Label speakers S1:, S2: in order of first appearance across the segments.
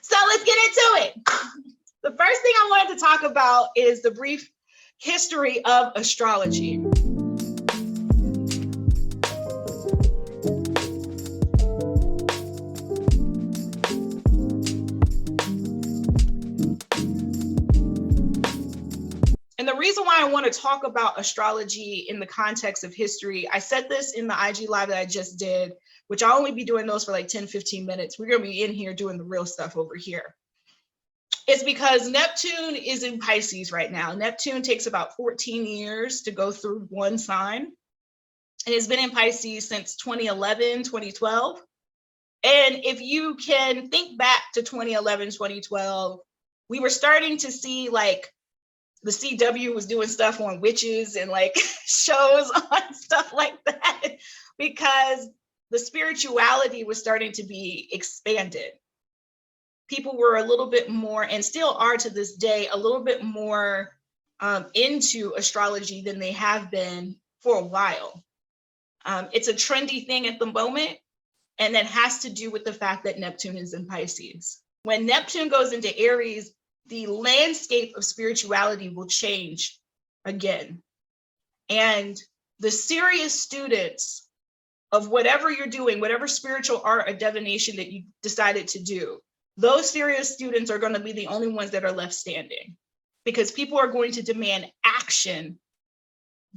S1: So let's get into it. The first thing I wanted to talk about is the brief history of astrology. And the reason why I want to talk about astrology in the context of history, I said this in the IG live that I just did, which I'll only be doing those for like 10, 15 minutes. We're going to be in here doing the real stuff over here. It's because Neptune is in Pisces right now. Neptune takes about 14 years to go through one sign. And it's been in Pisces since 2011, 2012. And if you can think back to 2011, 2012, we were starting to see like the CW was doing stuff on witches and like shows on stuff like that, because the spirituality was starting to be expanded. People were a little bit more, and still are to this day, a little bit more into astrology than they have been for a while. It's a trendy thing at the moment, and that has to do with the fact that Neptune is in Pisces. When Neptune goes into Aries, the landscape of spirituality will change again. And the serious students of whatever you're doing, whatever spiritual art or divination that you decided to do, those serious students are going to be the only ones that are left standing, because people are going to demand action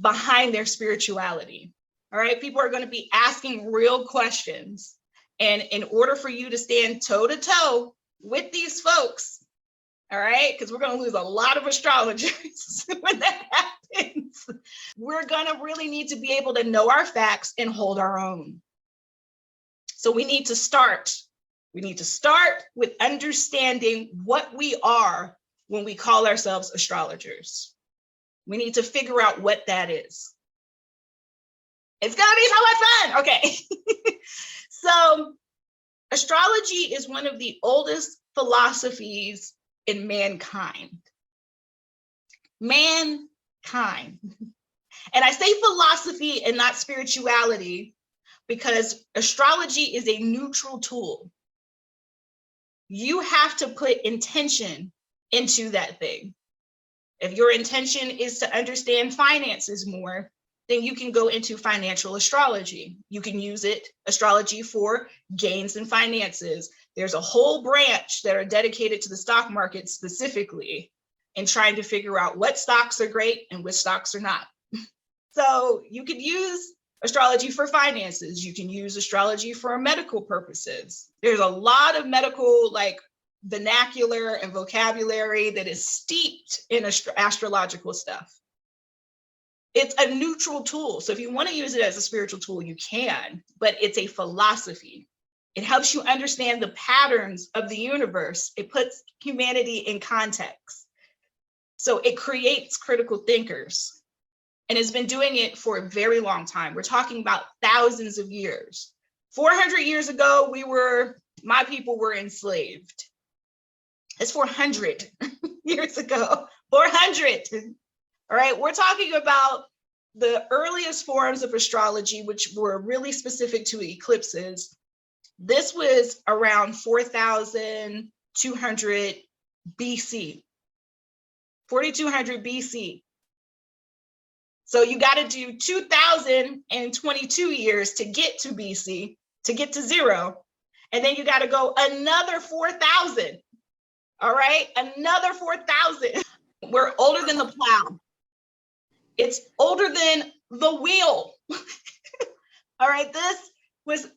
S1: behind their spirituality. All right, people are going to be asking real questions. And in order for you to stand toe to toe with these folks, all right, because we're going to lose a lot of astrologers when that happens, we're going to really need to be able to know our facts and hold our own. So we need to start. We need to start with understanding what we are when we call ourselves astrologers. We need to figure out what that is. It's going to be so much fun. Okay. So astrology is one of the oldest philosophies in mankind. Mankind. And I say philosophy and not spirituality because astrology is a neutral tool. You have to put intention into that thing. If your intention is to understand finances more, then you can go into financial astrology. You can use astrology for gains in finances. There's a whole branch that are dedicated to the stock market specifically and trying to figure out what stocks are great and which stocks are not. So you could use astrology for finances. You can use astrology for medical purposes. There's a lot of medical like vernacular and vocabulary that is steeped in astrological stuff. It's a neutral tool. So if you want to use it as a spiritual tool, you can, but it's a philosophy. It helps you understand the patterns of the universe. It puts humanity in context. So it creates critical thinkers, and it's been doing it for a very long time. We're talking about thousands of years. 400 years ago, my people were enslaved. It's 400 years ago, 400. All right, we're talking about the earliest forms of astrology, which were really specific to eclipses. This was around 4,200 BC, 4,200 BC. So you got to do 2,022 years to get to BC, to get to zero. And then you got to go another 4,000. All right, another 4,000. We're older than the plow. It's older than the wheel. All right, this was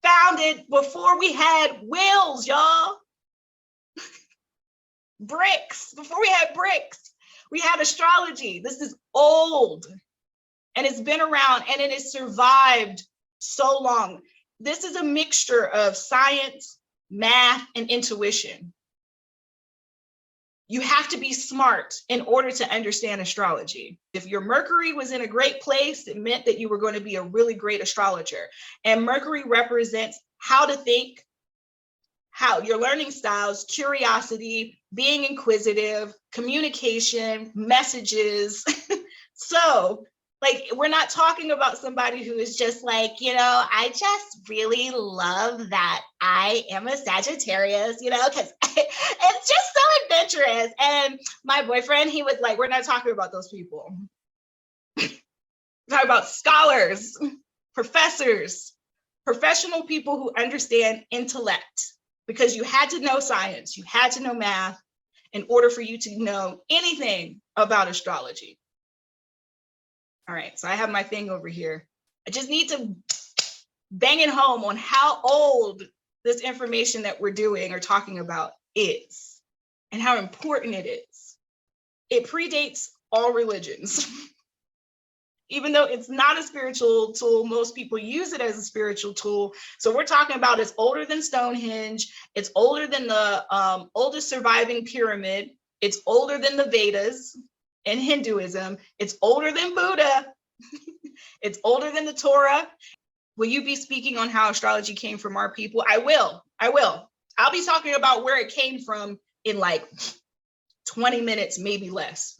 S1: founded before we had wheels, y'all. Bricks, before we had bricks, we had astrology. This is old, and it's been around, and it has survived so long. This is a mixture of science, math, and intuition. You have to be smart in order to understand astrology. If your Mercury was in a great place, it meant that you were going to be a really great astrologer. And Mercury represents how to think, how your learning styles, curiosity, being inquisitive, communication, messages. So Like, we're not talking about somebody who is just like, I just really love that I am a Sagittarius, because it's just so adventurous. And my boyfriend, he was like, we're not talking about those people. We're talking about scholars, professors, professional people who understand intellect, because you had to know science, you had to know math in order for you to know anything about astrology. All right, so I have my thing over here. I just need to bang it home on how old this information that we're doing or talking about is and how important it is. It predates all religions. Even though it's not a spiritual tool, most people use it as a spiritual tool. So we're talking about it's older than Stonehenge. It's older than the oldest surviving pyramid. It's older than the Vedas in Hinduism. It's older than Buddha. It's older than the Torah. Will you be speaking on how astrology came from our people? I will. I'll be talking about where it came from in like 20 minutes, maybe less.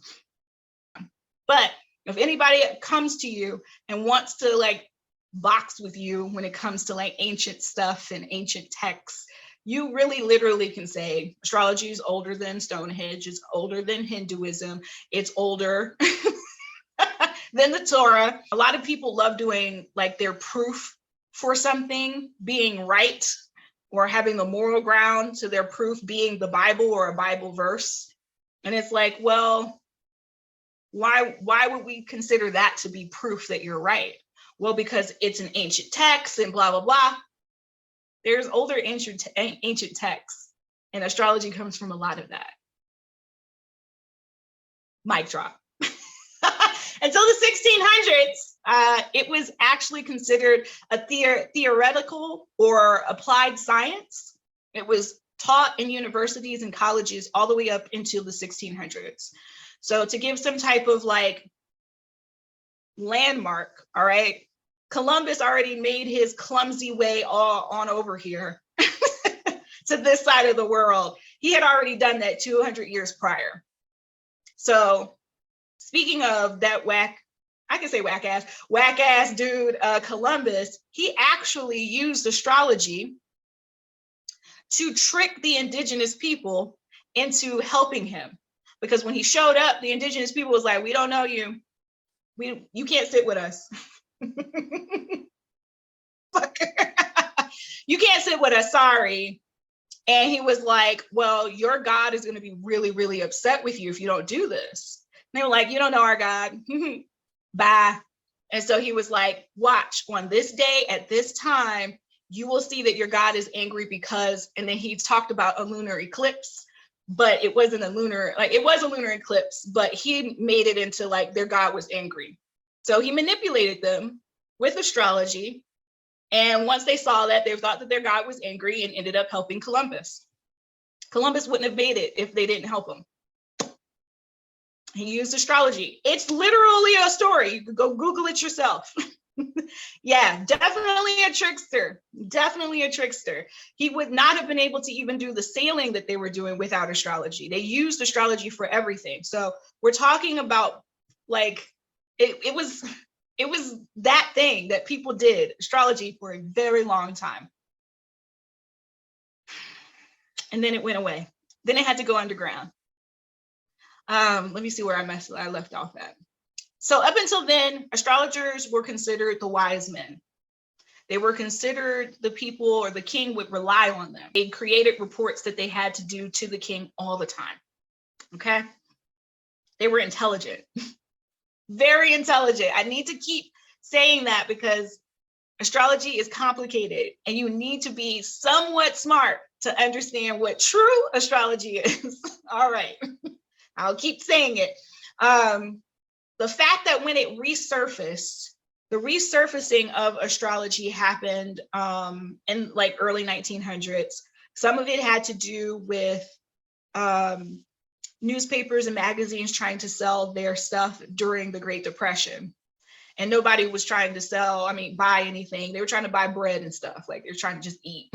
S1: But if anybody comes to you and wants to like box with you when it comes to like ancient stuff and ancient texts, you really literally can say astrology is older than Stonehenge, it's older than Hinduism, it's older than the Torah. A lot of people love doing like their proof for something being right or having the moral ground to their proof being the Bible or a Bible verse. And it's like, well, why would we consider that to be proof that you're right? Well, because it's an ancient text and blah, blah, blah. There's older ancient texts, and astrology comes from a lot of that. Mic drop. Until the 1600s, it was actually considered a theoretical or applied science. It was taught in universities and colleges all the way up into the 1600s. So to give some type of like landmark, all right, Columbus already made his clumsy way all on over here to this side of the world. He had already done that 200 years prior. So speaking of that whack ass dude, Columbus, he actually used astrology to trick the indigenous people into helping him. Because when he showed up, the indigenous people was like, we don't know you. You can't sit with us. You can't sit with us, sorry. And he was like, well, your God is going to be really, really upset with you if you don't do this. And they were like, you don't know our God. Bye. And so he was like, watch, on this day at this time, you will see that your God is angry because, and then he talked about a lunar eclipse, but it wasn't a lunar, like it was a lunar eclipse, but he made it into like their God was angry. So he manipulated them with astrology. And once they saw that, they thought that their God was angry and ended up helping Columbus. Columbus wouldn't have made it if they didn't help him. He used astrology. It's literally a story. You could go Google it yourself. Yeah, definitely a trickster. Definitely a trickster. He would not have been able to even do the sailing that they were doing without astrology. They used astrology for everything. So we're talking about like, it was that thing that people did, astrology, for a very long time. And then it went away. Then it had to go underground. Let me see where I left off at. So up until then, astrologers were considered the wise men. They were considered the people, or the king would rely on them. They created reports that they had to do to the king all the time. Okay? They were intelligent. Very intelligent. I need to keep saying that because astrology is complicated and you need to be somewhat smart to understand what true astrology is. All right. I'll keep saying it. The fact that when it resurfaced, the resurfacing of astrology happened in like early 1900s. Some of it had to do with newspapers and magazines trying to sell their stuff during the Great Depression. And nobody was trying to buy anything. They were trying to buy bread and stuff. Like they're trying to just eat.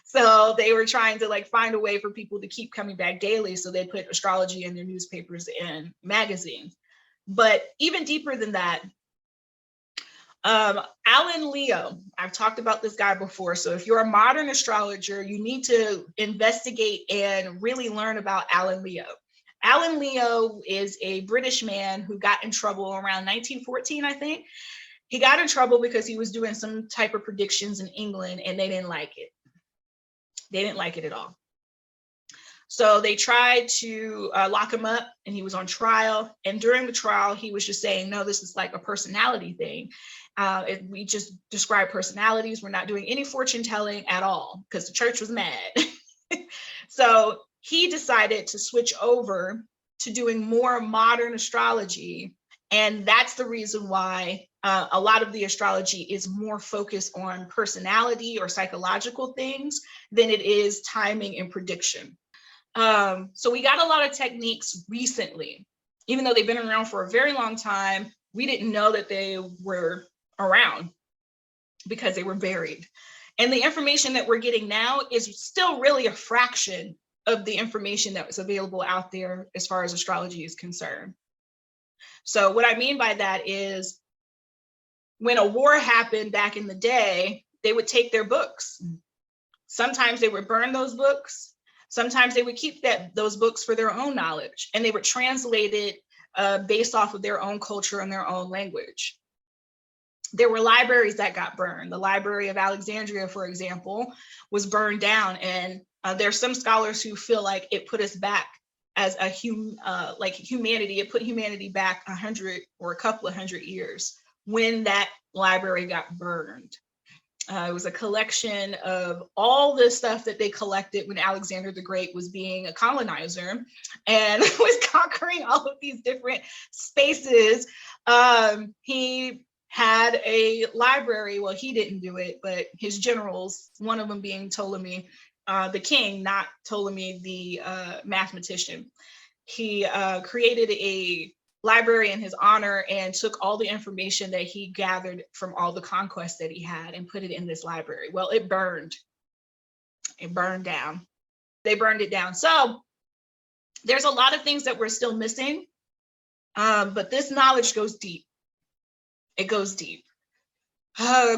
S1: So they were trying to like find a way for people to keep coming back daily. So they put astrology in their newspapers and magazines. But even deeper than that, Alan Leo, I've talked about this guy before. So if you're a modern astrologer, you need to investigate and really learn about Alan Leo. Alan Leo is a British man who got in trouble around 1914, I think. He got in trouble because he was doing some type of predictions in England and they didn't like it. They didn't like it at all. So they tried to lock him up and he was on trial. And during the trial, he was just saying, no, this is like a personality thing. We just describe personalities. We're not doing any fortune telling at all because the church was mad. So he decided to switch over to doing more modern astrology. And that's the reason why a lot of the astrology is more focused on personality or psychological things than it is timing and prediction. So we got a lot of techniques recently, even though they've been around for a very long time. We didn't know that they were around because they were buried. And the information that we're getting now is still really a fraction of the information that was available out there as far as astrology is concerned. So what I mean by that is when a war happened back in the day, they would take their books. Sometimes they would burn those books. Sometimes they would keep those books for their own knowledge, and they would translate it based off of their own culture and their own language. There were libraries that got burned. The Library of Alexandria, for example, was burned down. And there's some scholars who feel like it put us back as a humanity. It put humanity back 100 or a couple of 100 years when that library got burned. It was a collection of all the stuff that they collected when Alexander the Great was being a colonizer and was conquering all of these different spaces. He had a library. Well, he didn't do it, but his generals, one of them being Ptolemy, the king, not Ptolemy, the mathematician. He created a library in his honor and took all the information that he gathered from all the conquests that he had and put it in this library. Well, it burned. It burned down. They burned it down. So there's a lot of things that we're still missing, but this knowledge goes deep. It goes deep.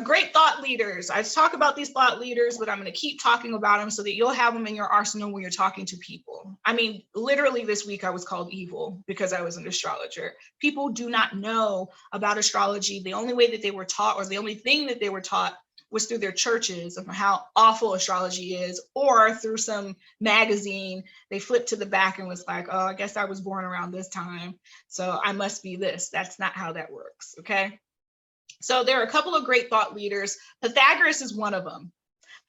S1: Great thought leaders. I talk about these thought leaders, but I'm going to keep talking about them so that you'll have them in your arsenal when you're talking to people. I mean, literally this week I was called evil because I was an astrologer. People do not know about astrology. The only way that they were taught, or the only thing that they were taught, was through their churches of how awful astrology is, or through some magazine. They flipped to the back and was like, oh, I guess I was born around this time, so I must be this. That's not how that works, okay? So there are a couple of great thought leaders. Pythagoras is one of them.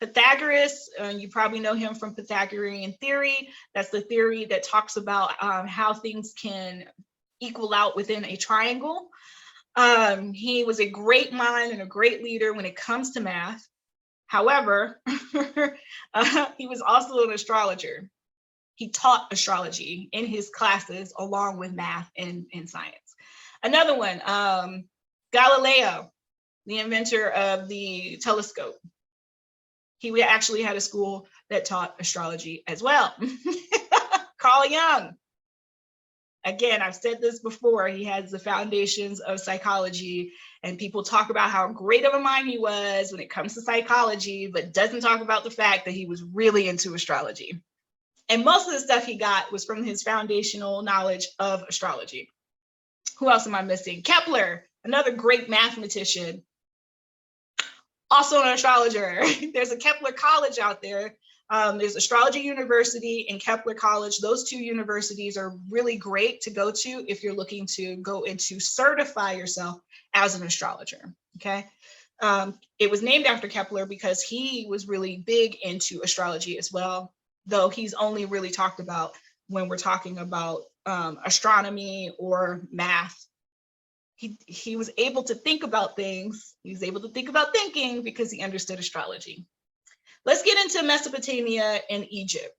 S1: Pythagoras, you probably know him from Pythagorean theory. That's the theory that talks about how things can equal out within a triangle. He was a great mind and a great leader when it comes to math. However, he was also an astrologer. He taught astrology in his classes along with math and science. Another one, Galileo, the inventor of the telescope. He actually had a school that taught astrology as well. Carl Jung. Again, I've said this before, he has the foundations of psychology, and people talk about how great of a mind he was when it comes to psychology, but doesn't talk about the fact that he was really into astrology. And most of the stuff he got was from his foundational knowledge of astrology. Who else am I missing? Kepler, another great mathematician, also an astrologer. There's a Kepler College out there. There's Astrology University and Kepler College. Those two universities are really great to go to if you're looking to go into certify yourself as an astrologer, okay? It was named after Kepler because he was really big into astrology as well, though he's only really talked about when we're talking about astronomy or math. He was able to think about things. He was able to think about thinking because he understood astrology. Let's get into Mesopotamia and Egypt.